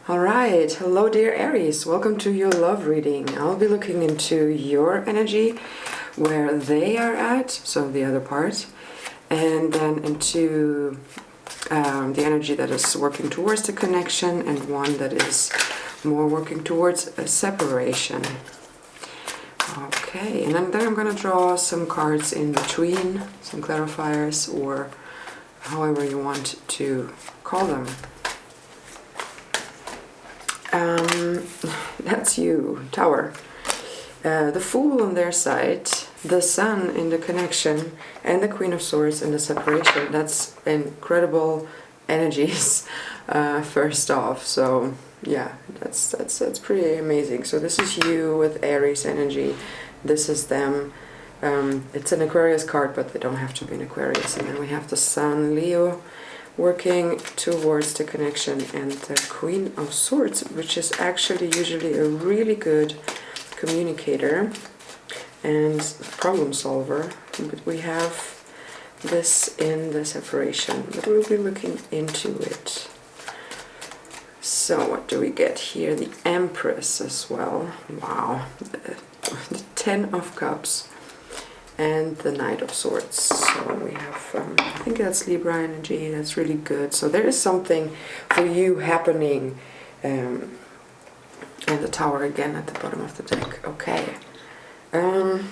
Alright, hello dear Aries, welcome to your love reading. I'll be looking into your energy, where they are at, so the other part, and then into the energy that is working towards the connection and one that is more working towards a separation. Okay, and then I'm going to draw some cards in between, some clarifiers, or however you want to call them. That's you, Tower. The Fool on their side, the Sun in the connection, and the Queen of Swords in the separation. That's incredible energies, first off. So yeah, that's pretty amazing. So this is you with Aries energy. This is them. It's an Aquarius card, but they don't have to be an Aquarius. And then we have the Sun, Leo, working towards the connection, and the Queen of Swords, which is actually usually a really good communicator and problem solver, but we have this in the separation, but we'll be looking into it. So what do we get here? The Empress as well. Wow. The Ten of Cups and the Knight of Swords. So we have, I think that's Libra energy. That's really good. So there is something for you happening. And the Tower again at the bottom of the deck. Okay. And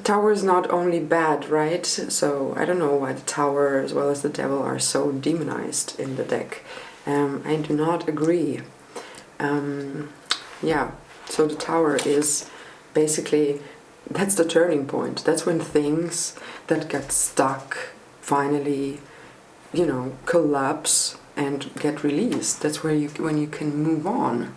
Tower is not only bad, right? So I don't know why the Tower as well as the Devil are so demonized in the deck. I do not agree. Yeah, so the Tower is basically, that's the turning point. That's when things that get stuck finally, collapse and get released. That's where when you can move on.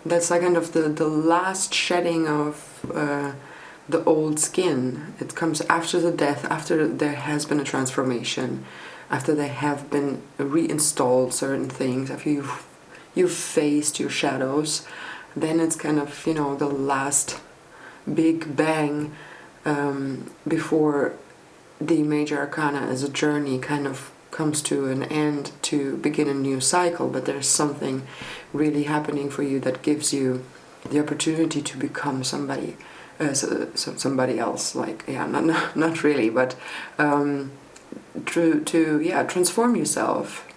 That's like kind of the last shedding of the old skin. It comes after the death, after there has been a transformation, after they have been reinstalled certain things, after you've faced your shadows. Then it's kind of, the last big bang before the major arcana as a journey kind of comes to an end to begin a new cycle. But there's something really happening for you that gives you the opportunity to become somebody else. Like, yeah, not really, but to transform yourself.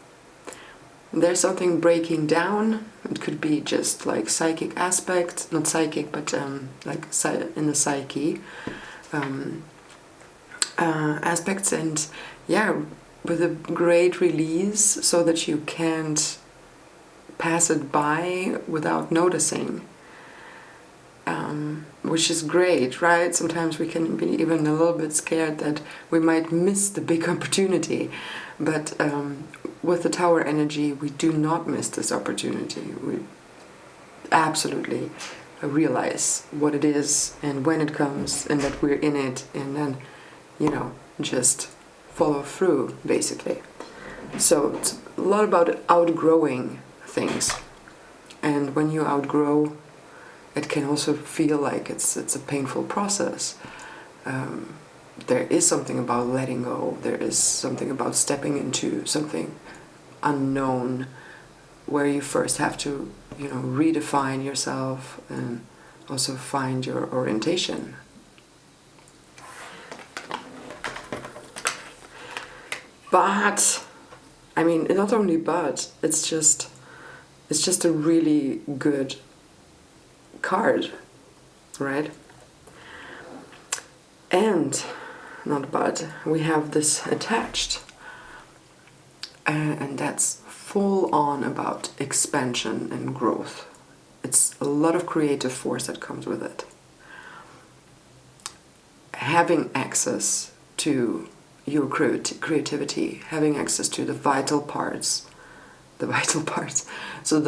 There's something breaking down. It could be just like psychic aspects, not psychic, but like in the psyche aspects, and yeah, with a great release so that you can't pass it by without noticing, which is great, right? Sometimes we can be even a little bit scared that we might miss the big opportunity, but with the Tower energy, we do not miss this opportunity. We absolutely realize what it is and when it comes, and that we're in it, and then, just follow through, basically. So it's a lot about outgrowing things, and when you outgrow, it can also feel like it's a painful process. There is something about letting go. There is something about stepping into something unknown, where you first have to, redefine yourself and also find your orientation. But, I mean, not only but, it's just a really good card, right? And, not but, we have this attached. And that's full on about expansion and growth. It's a lot of creative force that comes with it. Having access to your creativity, having access to the vital parts. So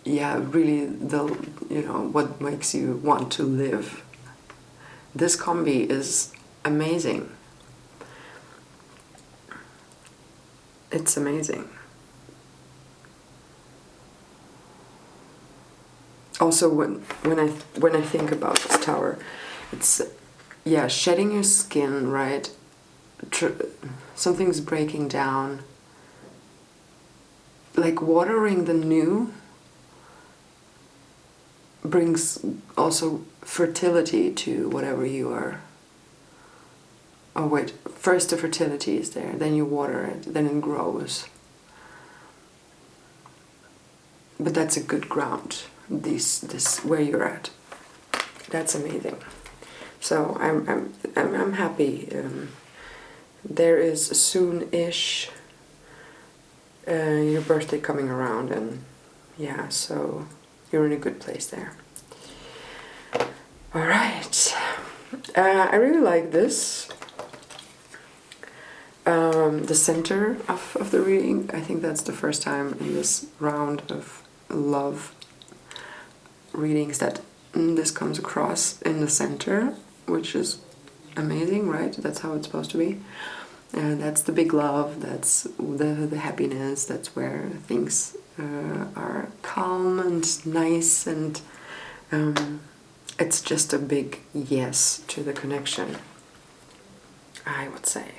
really what makes you want to live. This combi is amazing. It's amazing. Also, when I think about this Tower, it's shedding your skin, right? something's breaking down. Like watering the new brings also fertility to whatever you are. Oh wait, first the fertility is there, then you water it, then it grows. But that's a good ground, this where you're at. That's amazing. So I'm happy. There is soon-ish your birthday coming around, and yeah, so you're in a good place there. All right, I really like this. The center of the reading. I think that's the first time in this round of love readings that this comes across in the center, which is amazing, right? That's how it's supposed to be. And that's the big love, that's the happiness, that's where things are calm and nice, and it's just a big yes to the connection, I would say.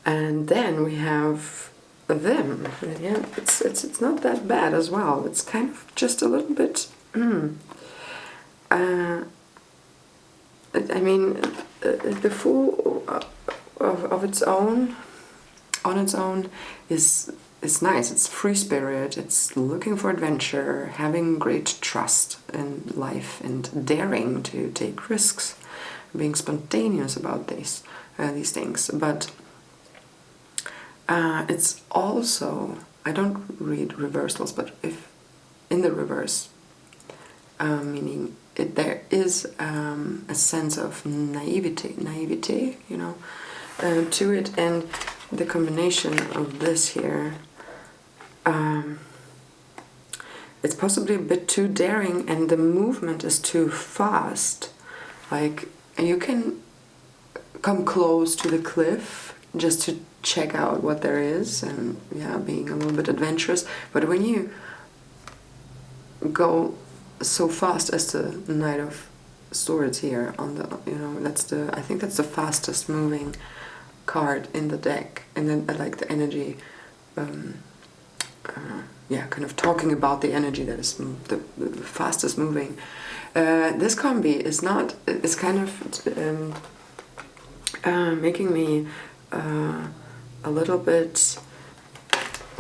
And then we have them. Yeah, it's not that bad as well. It's kind of just a little bit. I mean, the Fool of its own, on its own, is nice. It's free spirit. It's looking for adventure, having great trust in life, and daring to take risks, being spontaneous about these things. But it's also, I don't read reversals, but if in the reverse, meaning there is a sense of naivety, you know, to it, and the combination of this here, it's possibly a bit too daring, and the movement is too fast. Like, you can come close to the cliff just to check out what there is, and yeah, being a little bit adventurous. But when you go so fast as the Knight of Swords here on the, you know, I think that's the fastest moving card in the deck. And then I like the energy, yeah, kind of talking about the energy that is the fastest moving. This combi is not, it's kind of making me a little bit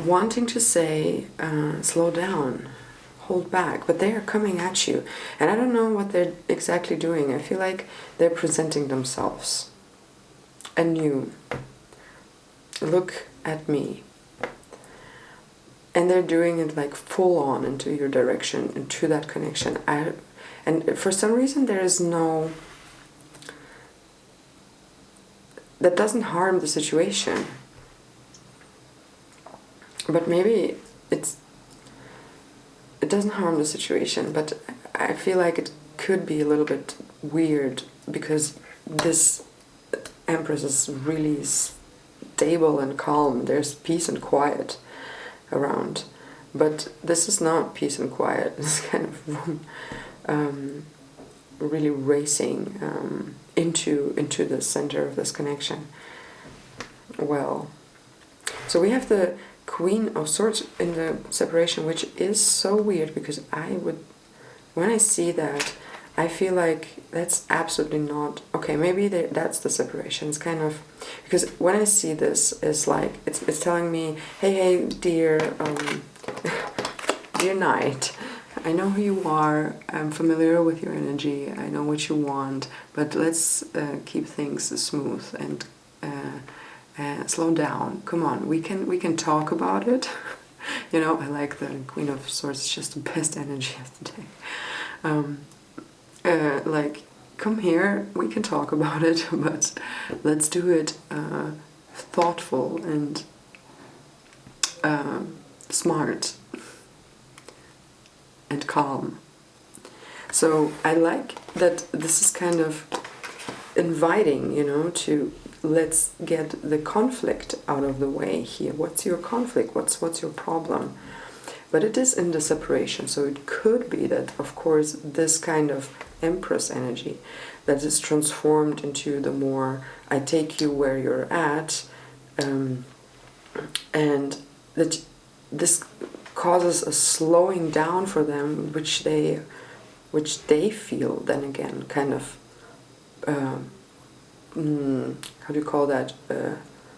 wanting to say, slow down, hold back, but they are coming at you. And I don't know what they're exactly doing. I feel like they're presenting themselves anew. Look at me. And they're doing it like full on into your direction, into that connection. And for some reason there is no... that doesn't harm the situation. But maybe it doesn't harm the situation, but I feel like it could be a little bit weird, because this Empress is really stable and calm. There's peace and quiet around. But this is not peace and quiet. It's kind of really racing into the center of this connection. Well, so we have the Queen of Swords in the separation, which is so weird, because when I see that, I feel like that's absolutely not okay. Maybe that's the separation. It's kind of, because when I see this, it's like it's telling me, hey, dear dear Knight, I know who you are. I'm familiar with your energy. I know what you want, but let's keep things smooth and slow down. Come on, we can talk about it. You know, I like the Queen of Swords. It's just the best energy of the day. Like, come here, we can talk about it, but let's do it thoughtful and smart and calm. So I like that this is kind of inviting, you know, to let's get the conflict out of the way here. What's your conflict? What's your problem? But it is in the separation, so it could be that, of course, this kind of Empress energy that is transformed into the more I take you where you're at, and that this causes a slowing down for them, which they feel then again kind of how do you call that,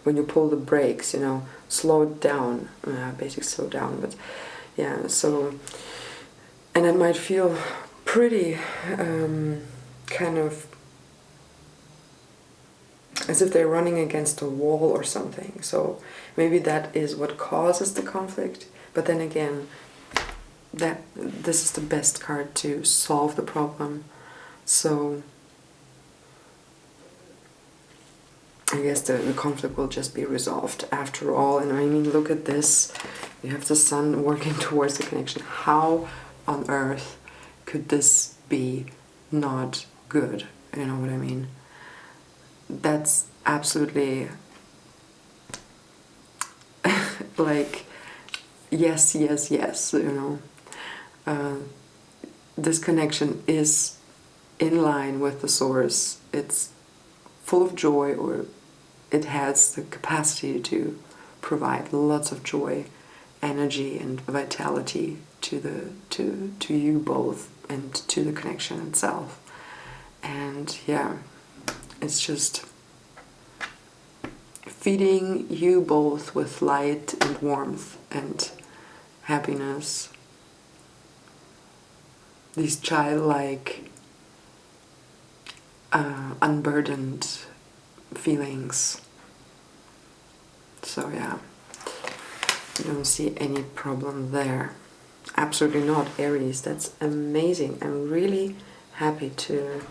when you pull the brakes, you know, slow it down, basically slow down. But yeah, so, and it might feel pretty kind of as if they're running against a wall or something. So maybe that is what causes the conflict. But then again, that this is the best card to solve the problem. So I guess the conflict will just be resolved after all. And I mean, look at this. You have the sun working towards the connection. How on earth could this be not good? You know what I mean? That's absolutely like yes, yes, yes, you know. This connection is in line with the source. It's full of joy, or it has the capacity to provide lots of joy, energy and vitality to you both and to the connection itself. And yeah, it's just feeding you both with light and warmth and happiness. These childlike, unburdened feelings. So yeah, I don't see any problem there. Absolutely not, Aries. That's amazing. I'm really happy to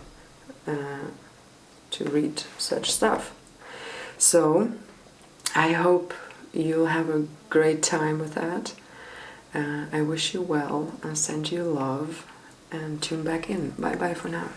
read such stuff. So I hope you'll have a great time with that. I wish you well. I send you love, and tune back in. Bye bye for now.